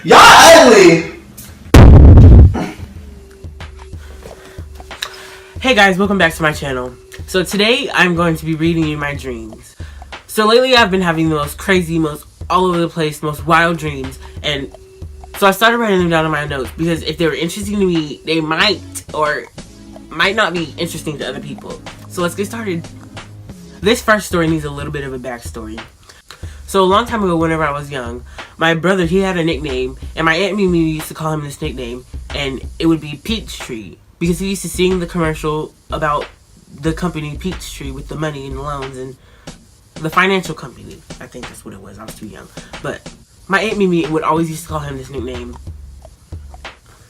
Y'all ugly. Hey guys, welcome back to my channel. So today I'm going to be reading you my dreams. So lately I've been having the most crazy, most all over the place, most wild dreams, and so I started writing them down in my notes because if they were interesting to me, they might or might not be interesting to other people. So let's get started. This first story needs a little bit of a backstory. So a long time ago, whenever I was young, my brother, he had a nickname, and my Aunt Mimi used to call him this nickname, and it would be Peachtree, because he used to sing the commercial about the company Peachtree with the money and loans and the financial company. I think that's what it was. I was too young. But my Aunt Mimi would always used to call him this nickname.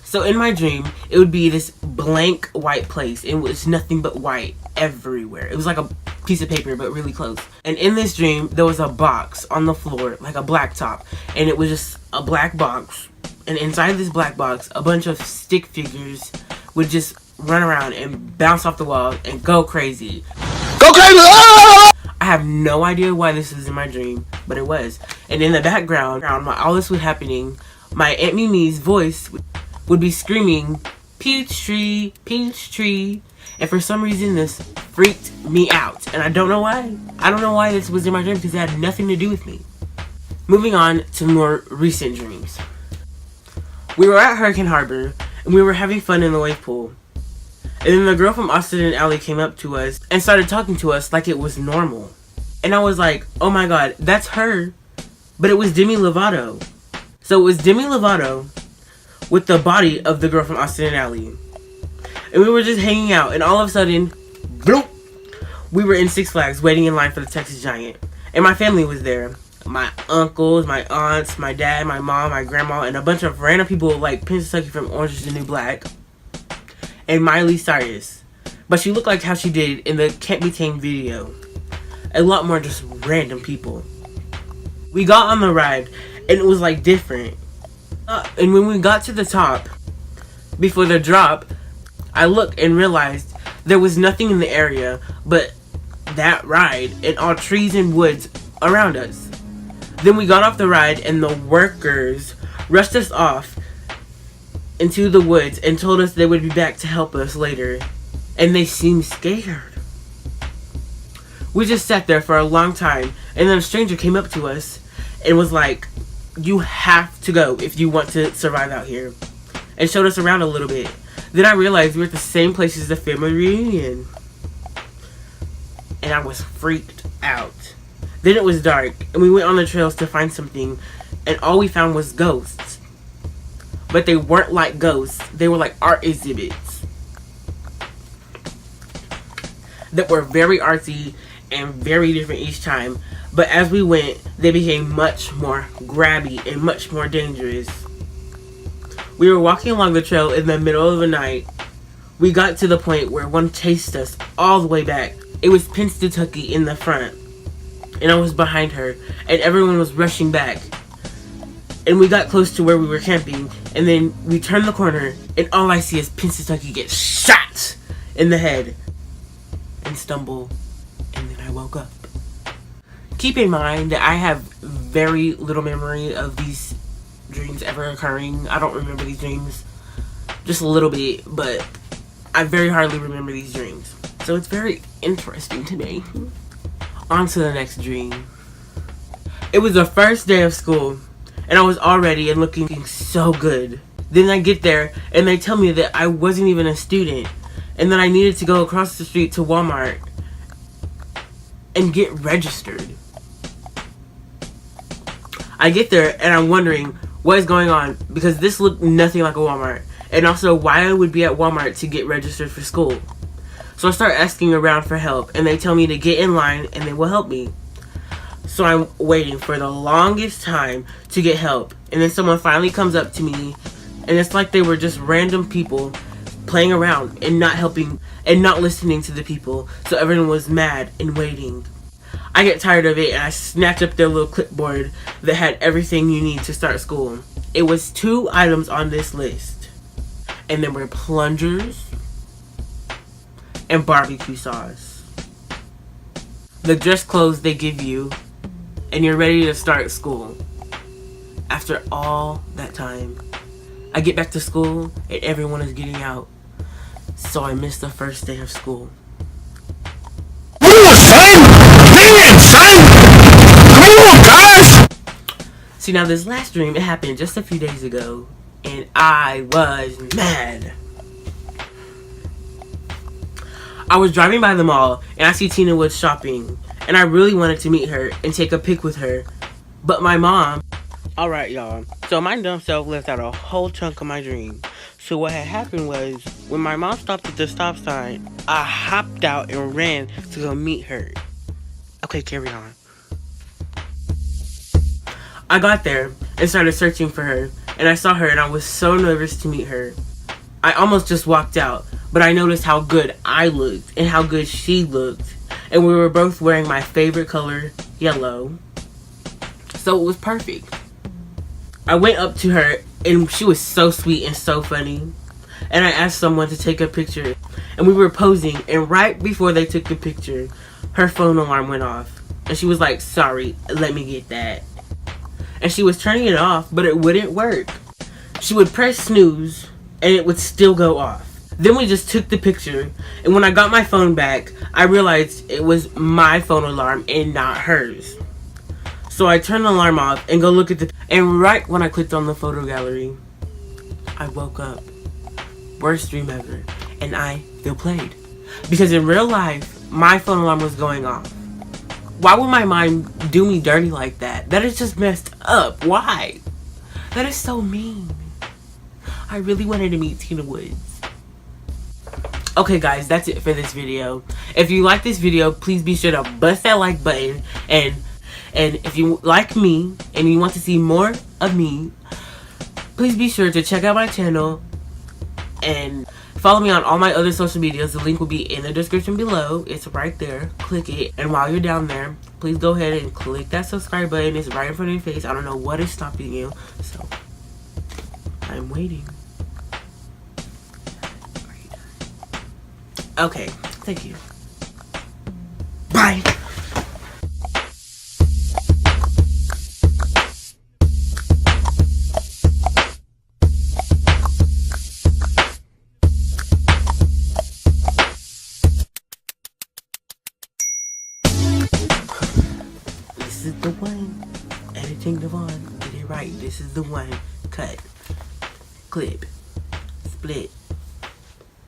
So in my dream, it would be this blank white place. It was nothing but white everywhere. It was like a piece of paper, but really close. And in this dream, there was a box on the floor, like a black top. And it was just a black box. And inside this black box, a bunch of stick figures would just run around and bounce off the wall and go crazy. Go crazy! I have no idea why this was in my dream, but it was. And in the background, while all this was happening, my Aunt Mimi's voice would be screaming, Peachtree, Peachtree. And for some reason, this freaked me out. And I don't know why. I don't know why this was in my dream because it had nothing to do with me. Moving on to more recent dreams. We were at Hurricane Harbor, and we were having fun in the wave pool. And then the girl from Austin and Ally came up to us and started talking to us like it was normal. And I was like, oh my god, that's her. But it was Demi Lovato. So it was Demi Lovato with the body of the girl from Austin and Ally. And we were just hanging out, and all of a sudden, bloop, we were in Six Flags waiting in line for the Texas Giant. And my family was there. My uncles, my aunts, my dad, my mom, my grandma, and a bunch of random people like Princess Tucky from Orange is the New Black. And Miley Cyrus. But she looked like how she did in the Can't Be Tamed video. A lot more just random people. We got on the ride, and it was like different. And when we got to the top, before the drop, I looked and realized there was nothing in the area but that ride and all trees and woods around us. Then we got off the ride and the workers rushed us off into the woods and told us they would be back to help us later. And they seemed scared. We just sat there for a long time, and then a stranger came up to us and was like, you have to go if you want to survive out here. And showed us around a little bit. Then I realized we were at the same place as the family reunion. And I was freaked out. Then it was dark, and we went on the trails to find something, and all we found was ghosts. But they weren't like ghosts. They were like art exhibits. That were very artsy and very different each time. But as we went, they became much more grabby and much more dangerous. We were walking along the trail in the middle of the night. We got to the point where one chased us all the way back. It was Princess Tucky in the front, and I was behind her, and everyone was rushing back. And we got close to where we were camping, and then we turned the corner, and all I see is Princess Tucky get shot in the head and stumble, and then I woke up. Keep in mind that I have very little memory of these dreams ever occurring. I don't remember these dreams, just a little bit, but I very hardly remember these dreams. So it's very interesting to me. On to the next dream. It was the first day of school, and I was all ready and looking so good. Then I get there, and they tell me that I wasn't even a student, and that I needed to go across the street to Walmart and get registered. I get there, and I'm wondering what is going on, because this looked nothing like a Walmart, and also why I would be at Walmart to get registered for school. So I start asking around for help, and they tell me to get in line and they will help me. So I'm waiting for the longest time to get help, and then someone finally comes up to me, and it's like they were just random people playing around and not helping and not listening to the people, so everyone was mad and waiting. I get tired of it, and I snatch up their little clipboard that had everything you need to start school. It was 2 items on this list, and there were plungers and barbecue sauce. The dress clothes they give you, and you're ready to start school. After all that time, I get back to school and everyone is getting out. So I missed the first day of school. See, now this last dream, it happened just a few days ago, and I was mad. I was driving by the mall, and I see Tina Woods shopping, and I really wanted to meet her and take a pic with her, but my mom... Alright, y'all, so my dumb self left out a whole chunk of my dream. So what had happened was, when my mom stopped at the stop sign, I hopped out and ran to go meet her. Okay, carry on. I got there and started searching for her, and I saw her and I was so nervous to meet her. I almost just walked out, but I noticed how good I looked and how good she looked, and we were both wearing my favorite color, yellow, so it was perfect. I went up to her and she was so sweet and so funny, and I asked someone to take a picture, and we were posing, and right before they took the picture, her phone alarm went off, and she was like, "Sorry, let me get that." And she was turning it off, but it wouldn't work. She would press snooze, and it would still go off. Then we just took the picture, and when I got my phone back, I realized it was my phone alarm and not hers. So I turned the alarm off and go look at the... And right when I clicked on the photo gallery, I woke up. Worst dream ever. And I feel played. Because in real life, my phone alarm was going off. Why would my mind do me dirty like that? That is just messed up. Why? That is so mean. I really wanted to meet Tina Woods. Okay guys, that's it for this video. If you like this video, please be sure to bust that like button. And if you like me and you want to see more of me, please be sure to check out my channel and follow me on all my other social medias. The link will be in the description below. It's right there. Click it. And while you're down there, please go ahead and click that subscribe button. It's right in front of your face. I don't know what is stopping you. So, I'm waiting. Okay. Thank you. Bye. This is the one. Editing Devon. Get it right. This is the one. Cut. Clip. Split.